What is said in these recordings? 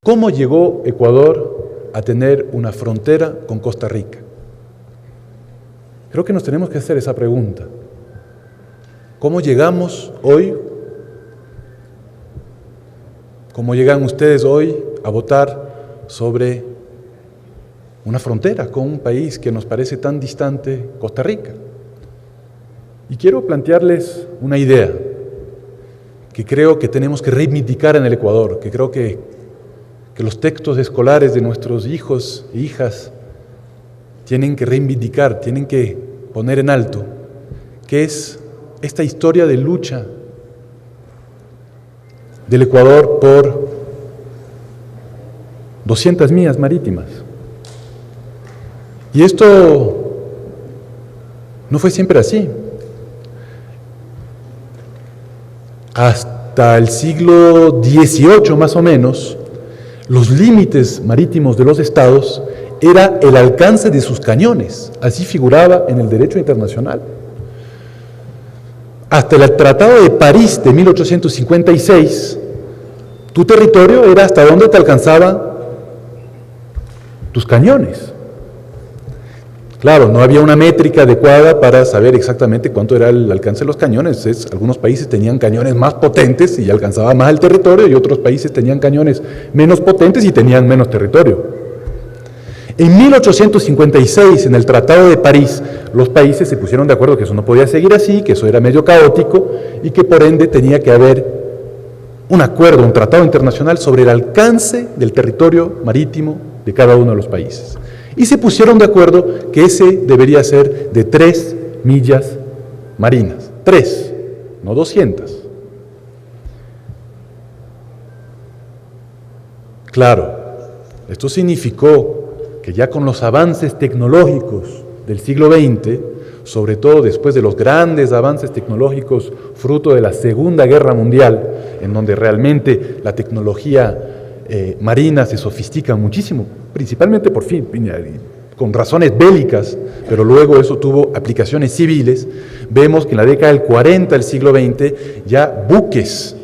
¿Cómo llegó Ecuador a tener una frontera con Costa Rica? Creo que nos tenemos que hacer esa pregunta. ¿Cómo llegamos hoy? ¿Cómo llegan ustedes hoy a votar sobre una frontera con un país que nos parece tan distante, Costa Rica? Y quiero plantearles una idea que creo que tenemos que reivindicar en el Ecuador, que creo que los textos escolares de nuestros hijos e hijas tienen que reivindicar, tienen que poner en alto, que es esta historia de lucha del Ecuador por 200 millas marítimas. Y esto no fue siempre así. Hasta el siglo XVIII más o menos, los límites marítimos de los estados era el alcance de sus cañones, así figuraba en el derecho internacional. Hasta el Tratado de París de 1856, tu territorio era hasta donde te alcanzaban tus cañones. Claro, no había una métrica adecuada para saber exactamente cuánto era el alcance de los cañones. Algunos países tenían cañones más potentes y alcanzaba más el territorio, y otros países tenían cañones menos potentes y tenían menos territorio. En 1856, en el Tratado de París, los países se pusieron de acuerdo que eso no podía seguir así, que eso era medio caótico y que por ende tenía que haber un acuerdo, un tratado internacional sobre el alcance del territorio marítimo de cada uno de los países. Y se pusieron de acuerdo que ese debería ser de 3 millas marinas. 3, no 200. Claro, esto significó que ya con los avances tecnológicos del siglo XX, sobre todo después de los grandes avances tecnológicos fruto de la Segunda Guerra Mundial, en donde realmente la tecnología marina se sofistica muchísimo, principalmente con razones bélicas, pero luego eso tuvo aplicaciones civiles. Vemos que en la década del 40 del siglo XX ya buques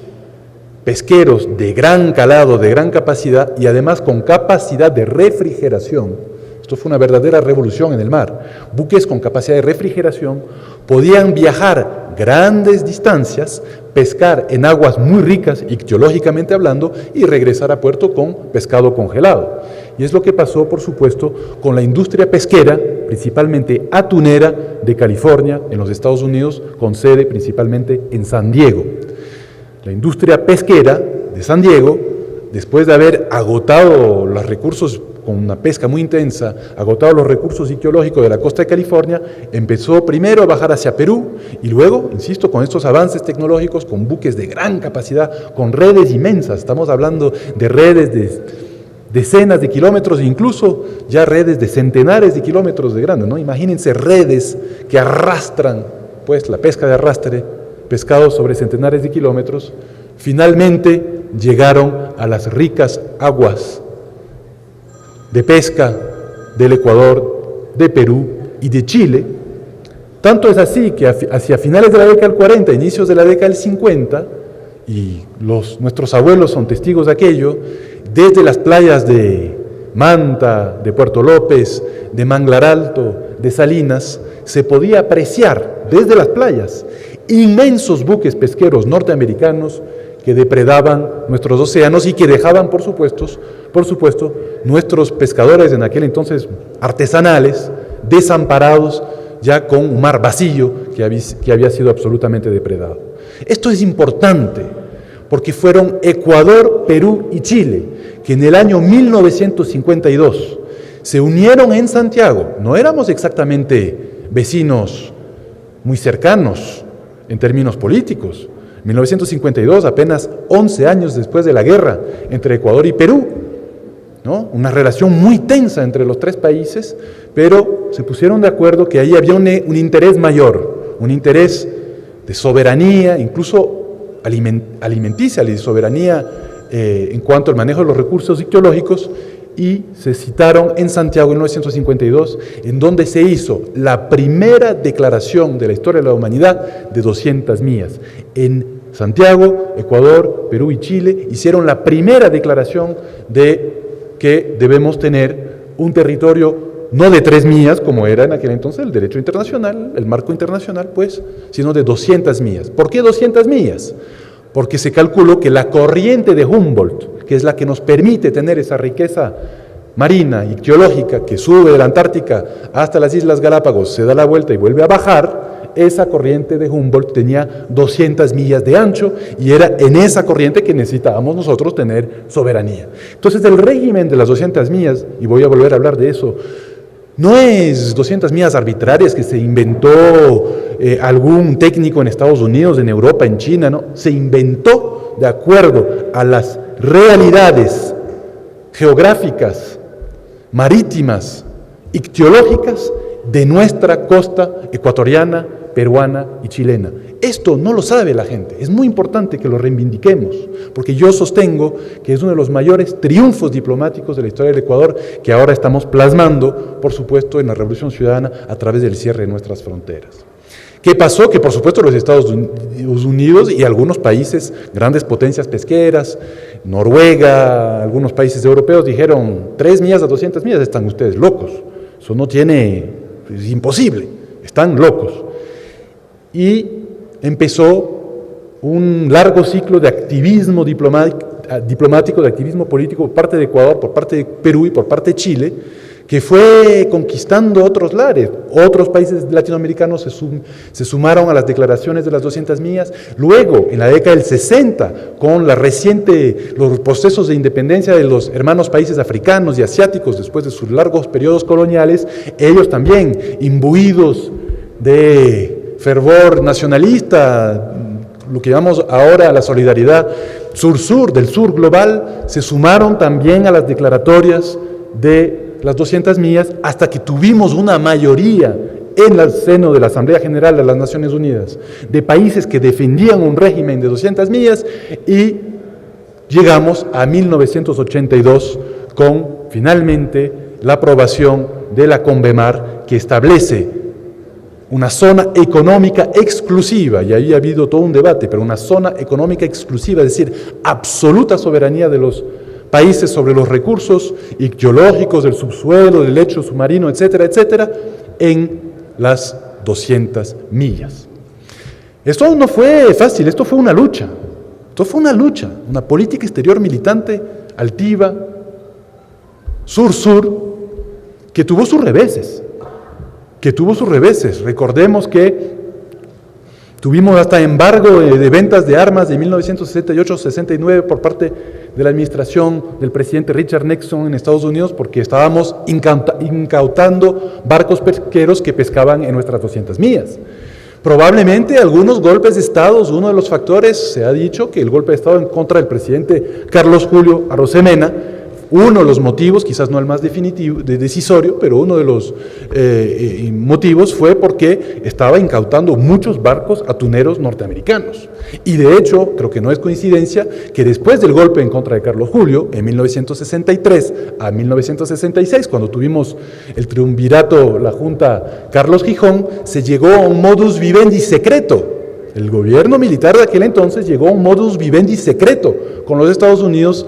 pesqueros de gran calado, de gran capacidad y además con capacidad de refrigeración. Esto fue una verdadera revolución en el mar. Buques con capacidad de refrigeración podían viajar grandes distancias, pescar en aguas muy ricas, ictiológicamente hablando, y regresar a puerto con pescado congelado. Y es lo que pasó, por supuesto, con la industria pesquera, principalmente atunera de California, en los Estados Unidos, con sede principalmente en San Diego. La industria pesquera de San Diego, después de haber agotado los recursos con una pesca muy intensa, agotado los recursos ictiológicos de la costa de California, empezó primero a bajar hacia Perú y luego, insisto, con estos avances tecnológicos, con buques de gran capacidad, con redes inmensas, estamos hablando de redes de decenas de kilómetros, incluso ya redes de centenares de kilómetros de grande, ¿no? Imagínense redes que arrastran, pues la pesca de arrastre, pescados sobre centenares de kilómetros, finalmente llegaron a las ricas aguas de pesca del Ecuador, de Perú y de Chile. Tanto es así que hacia finales de la década del 40, inicios de la década del 50, y nuestros abuelos son testigos de aquello, desde las playas de Manta, de Puerto López, de Manglar Alto, de Salinas, se podía apreciar desde las playas inmensos buques pesqueros norteamericanos que depredaban nuestros océanos y que dejaban, por supuesto, nuestros pescadores en aquel entonces artesanales, desamparados, ya con un mar vacío que había sido absolutamente depredado. Esto es importante, porque fueron Ecuador, Perú y Chile, que en el año 1952 se unieron en Santiago. No éramos exactamente vecinos muy cercanos en términos políticos. 1952, apenas 11 años después de la guerra entre Ecuador y Perú, ¿no? Una relación muy tensa entre los tres países, pero se pusieron de acuerdo que ahí había un interés mayor, un interés de soberanía, incluso alimenticia, de soberanía en cuanto al manejo de los recursos ictiológicos, y se citaron en Santiago en 1952, en donde se hizo la primera declaración de la historia de la humanidad de 200 millas, en Santiago, Ecuador, Perú y Chile hicieron la primera declaración de que debemos tener un territorio no de 3 millas, como era en aquel entonces el derecho internacional, el marco internacional, pues, sino de 200 millas. ¿Por qué 200 millas? Porque se calculó que la corriente de Humboldt, que es la que nos permite tener esa riqueza marina y geológica que sube de la Antártica hasta las Islas Galápagos, se da la vuelta y vuelve a bajar, esa corriente de Humboldt tenía 200 millas de ancho y era en esa corriente que necesitábamos nosotros tener soberanía. Entonces el régimen de las 200 millas, y voy a volver a hablar de eso, no es 200 millas arbitrarias que se inventó algún técnico en Estados Unidos, en Europa, en China, no, se inventó de acuerdo a las realidades geográficas, marítimas, ictiológicas de nuestra costa ecuatoriana, peruana y chilena. Esto no lo sabe la gente, es muy importante que lo reivindiquemos, porque yo sostengo que es uno de los mayores triunfos diplomáticos de la historia del Ecuador, que ahora estamos plasmando, por supuesto, en la Revolución Ciudadana a través del cierre de nuestras fronteras. ¿Qué pasó? Que por supuesto los Estados Unidos y algunos países, grandes potencias pesqueras, Noruega, algunos países europeos dijeron 3 millas a 200 millas, están ustedes locos, eso no tiene, es imposible, están locos. Y empezó un largo ciclo de activismo diplomático, de activismo político por parte de Ecuador, por parte de Perú y por parte de Chile, que fue conquistando otros lares. Otros países latinoamericanos se sumaron a las declaraciones de las 200 millas. Luego, en la década del 60, con los procesos de independencia de los hermanos países africanos y asiáticos, después de sus largos periodos coloniales, ellos también, imbuidos de fervor nacionalista, lo que llamamos ahora la solidaridad sur-sur, del sur global, se sumaron también a las declaratorias de las 200 millas hasta que tuvimos una mayoría en el seno de la Asamblea General de las Naciones Unidas de países que defendían un régimen de 200 millas y llegamos a 1982 con finalmente la aprobación de la CONVEMAR, que establece una zona económica exclusiva, y ahí ha habido todo un debate, pero una zona económica exclusiva, es decir, absoluta soberanía de los países sobre los recursos ictiológicos, del subsuelo, del lecho submarino, etcétera, etcétera, en las 200 millas. Esto no fue fácil, esto fue una lucha, una política exterior militante, altiva, sur-sur, que tuvo sus reveses. Recordemos que tuvimos hasta embargo de ventas de armas de 1968-69 por parte de la administración del presidente Richard Nixon en Estados Unidos, porque estábamos incautando barcos pesqueros que pescaban en nuestras 200 millas. Probablemente algunos golpes de Estado, uno de los factores, se ha dicho que el golpe de Estado en contra del presidente Carlos Julio Arosemena, uno de los motivos, quizás no el más decisorio, pero uno de los motivos fue porque estaba incautando muchos barcos atuneros norteamericanos. Y de hecho, creo que no es coincidencia que después del golpe en contra de Carlos Julio, en 1963 a 1966, cuando tuvimos el triunvirato, la Junta Carlos Gijón, se llegó a un modus vivendi secreto. El gobierno militar de aquel entonces llegó a un modus vivendi secreto con los Estados Unidos,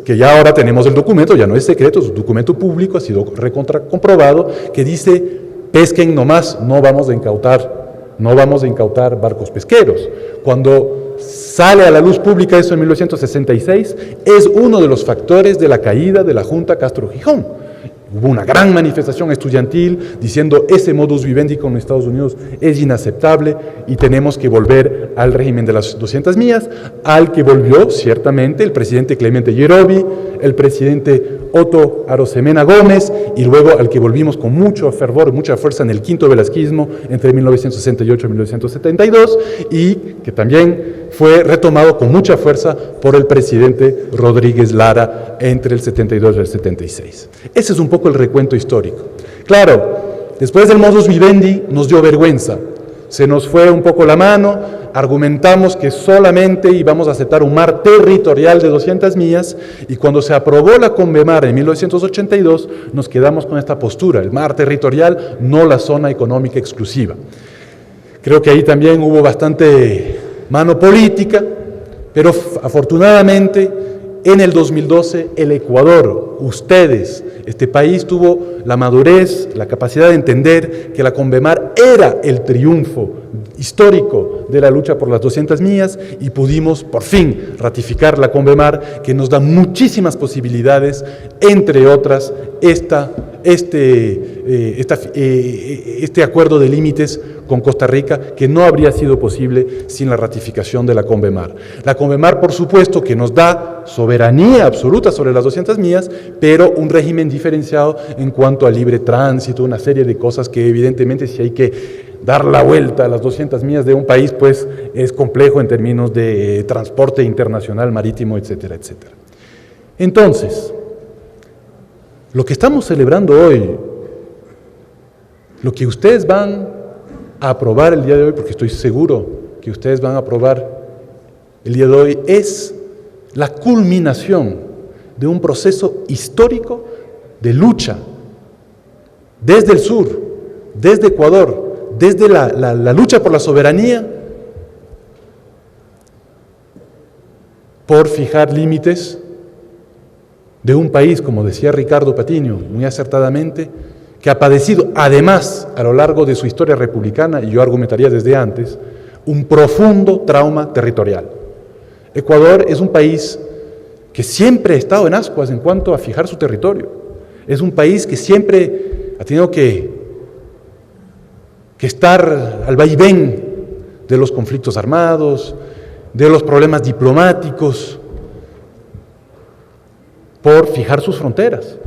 que ya ahora tenemos el documento, ya no es secreto, es un documento público, ha sido recontra comprobado, que dice: pesquen nomás, no vamos a incautar barcos pesqueros. Cuando sale a la luz pública eso en 1966, es uno de los factores de la caída de la Junta Castro Gijón. Hubo una gran manifestación estudiantil diciendo: ese modus vivendi con Estados Unidos es inaceptable y tenemos que volver al régimen de las 200 millas, al que volvió ciertamente el presidente Clemente Yerovi, el presidente Otto Arosemena Gómez, y luego al que volvimos con mucho fervor, mucha fuerza en el quinto velasquismo entre 1968 y 1972, y que también fue retomado con mucha fuerza por el presidente Rodríguez Lara entre el 72 y el 76. Ese es un poco el recuento histórico. Claro, después del modus vivendi nos dio vergüenza, se nos fue un poco la mano, argumentamos que solamente íbamos a aceptar un mar territorial de 200 millas, y cuando se aprobó la CONVEMAR en 1982, nos quedamos con esta postura: el mar territorial, no la zona económica exclusiva. Creo que ahí también hubo bastante mano política, pero afortunadamente en el 2012 el Ecuador, ustedes, este país tuvo la madurez, la capacidad de entender que la Convemar era el triunfo histórico de la lucha por las 200 millas y pudimos por fin ratificar la Convemar, que nos da muchísimas posibilidades, entre otras este acuerdo de límites con Costa Rica, que no habría sido posible sin la ratificación de la Convemar. La Convemar, por supuesto, que nos da soberanía absoluta sobre las 200 millas, pero un régimen diferenciado en cuanto al libre tránsito, una serie de cosas que evidentemente si hay que dar la vuelta a las 200 millas de un país, pues es complejo en términos de transporte internacional, marítimo, etcétera, etcétera. Entonces, lo que estamos celebrando hoy, lo que ustedes van a aprobar el día de hoy, porque estoy seguro que ustedes van a aprobar el día de hoy, es la culminación de un proceso histórico de lucha desde el sur, desde Ecuador, desde la lucha por la soberanía, por fijar límites de un país, como decía Ricardo Patiño muy acertadamente, que ha padecido, además, a lo largo de su historia republicana, y yo argumentaría desde antes, un profundo trauma territorial. Ecuador es un país que siempre ha estado en ascuas en cuanto a fijar su territorio. Es un país que siempre ha tenido que estar al vaivén de los conflictos armados, de los problemas diplomáticos, por fijar sus fronteras.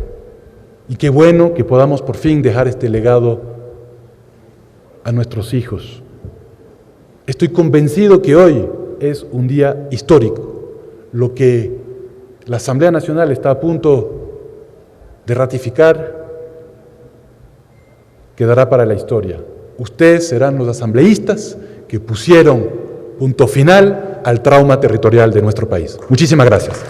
Y qué bueno que podamos por fin dejar este legado a nuestros hijos. Estoy convencido que hoy es un día histórico. Lo que la Asamblea Nacional está a punto de ratificar quedará para la historia. Ustedes serán los asambleístas que pusieron punto final al trauma territorial de nuestro país. Muchísimas gracias.